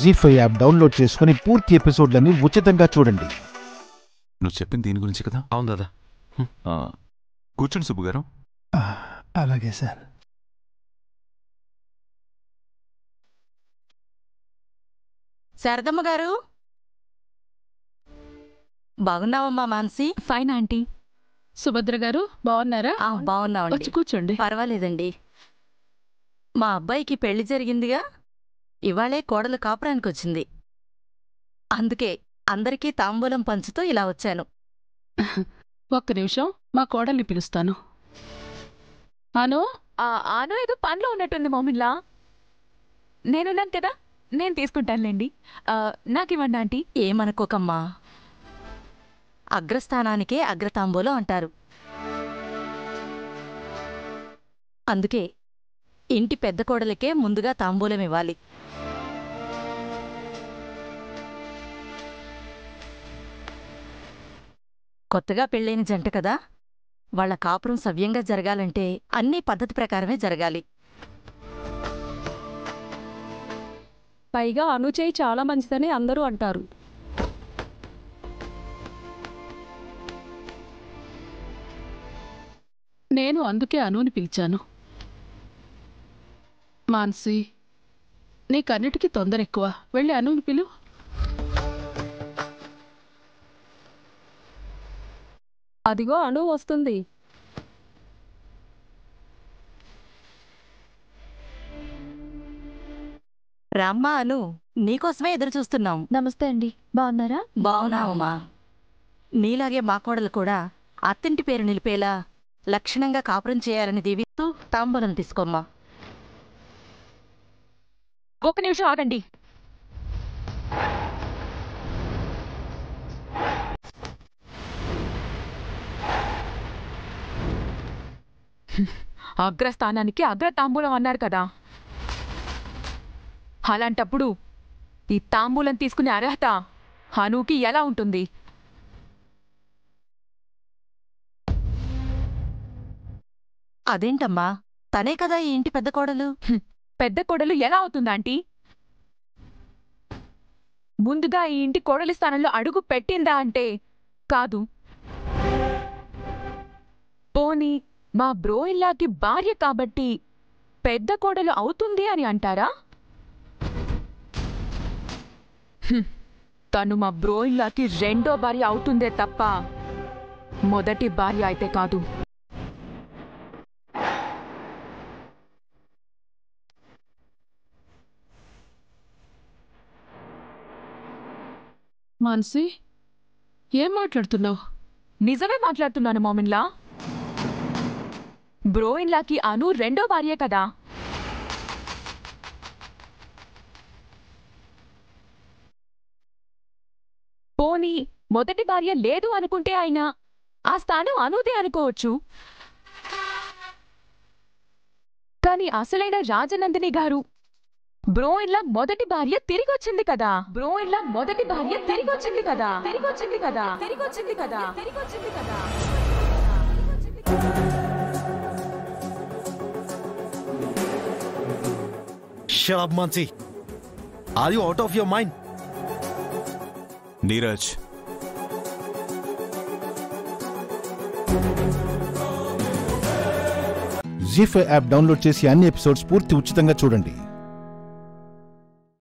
జీ5 app download చేసుకుని పూర్తి ఎపిసోడ్లని ఉచితంగా చూడండి. నువ్వు చెప్పింది దీని గురించి కదా? అవును దాదా. కూర్చోండి సుబ్బు గారు. అలాగే సార్. శారదమ్మ గారు బాగున్నావమ్మా మాన్సి? Fine aunty. సుభద్ర గారు బాగున్నారా? బాగున్నావండి. వచ్చి కూర్చోండి. పర్వాలేదండి. మా అబ్బాయికి పెళ్లి జరిగిందిగా, ఇవాళే కోడలు కాపురానికి వచ్చింది. అందుకే అందరికీ తాంబూలం పంచుతూ ఇలా వచ్చాను. ఒక్క నిమిషం, మా కోడల్ని పిలుస్తాను. ఆనో ఆనో ఏదో పనిలో ఉన్నట్టుంది మోమిన్లా. నేనున్నాను కదా, నేను తీసుకుంటానులేండి. నాకివ్వండి ఆంటీ. ఏమనుకోకమ్మా, అగ్రస్థానానికే అగ్రతాంబూలం అంటారు. అందుకే ఇంటి పెద్ద కోడలికే ముందుగా తాంబూలం ఇవ్వాలి. కొత్తగా పెళ్ళైన జంట కదా, వాళ్ల కాపురం సవ్యంగా జరగాలంటే అన్నీ పద్ధతి ప్రకారమే జరగాలి. పైగా అనుచేయి చాలా మంచిదని అందరూ అంటారు. నేను అందుకే అనుని పిలిచాను. మాన్సి, నీకన్నిటికీ తొందర ఎక్కువ. వెళ్ళి అనుని పిలు. అదిగో అను వస్తుంది. రామ్మా అను, నీకోసమే ఎదురుచూస్తున్నాం. నమస్తే అండి, బాగున్నారా? బావున్నావమ్మా. నీలాగే మా కోడలు కూడా అత్తింటి పేరు నిలిపేలా లక్షణంగా కాపురం చేయాలని దీవిస్తూ తాంబూలం తీసుకోమ్మా. ఒక్క నిమిషం ఆగండి. అగ్రస్థానానికి అగ్రతాంబూలం అన్నారు కదా, అలాంటప్పుడు ఈ తాంబూలం తీసుకునే అర్హత హనుకి ఎలా ఉంటుంది? అదేంటమ్మా, తనే కదా ఈ ఇంటి పెద్ద కోడలు. పెద్ద కోడలు ఎలా అవుతుందాంటీ? ముందుగా ఈ ఇంటి కోడలి స్థానంలో అడుగు పెట్టిందా అంటే కాదు. పోనీ మా బ్రోయిల్లాకి భార్య కాబట్టి పెద్ద కోడలు అవుతుంది అని అంటారా? తను మా బ్రోయిల్లాకి రెండో భార్య అవుతుందే తప్ప మొదటి భార్య అయితే కాదు. మాన్సి, ఏం మాట్లాడుతున్నావు? నిజమే మాట్లాడుతున్నాను మోమిన్లా. బ్రోయిన్లాకి అను రెండో భార్యే కదా. పోనీ మొదటి భార్య లేదు అనుకుంటే అయినా ఆ స్థానం అనుదే అనుకోవచ్చు. కానీ అసలైన రాజనందిని గారు బ్రోయిన్లా మొదటి భార్య తిరిగొచ్చింది కదా. బ్రోయిన్లా మొదటి భార్య తిరిగొచ్చింది కదా. తిరిగొచ్చింది కదా. తిరిగొచ్చింది కదా. తిరిగొచ్చింది కదా. Shut up, Mansi. Are you out of your mind? Neeraj, Zee5 app download చేసి అన్ని ఎపిసోడ్స్ పూర్తి ఉచితంగా చూడండి.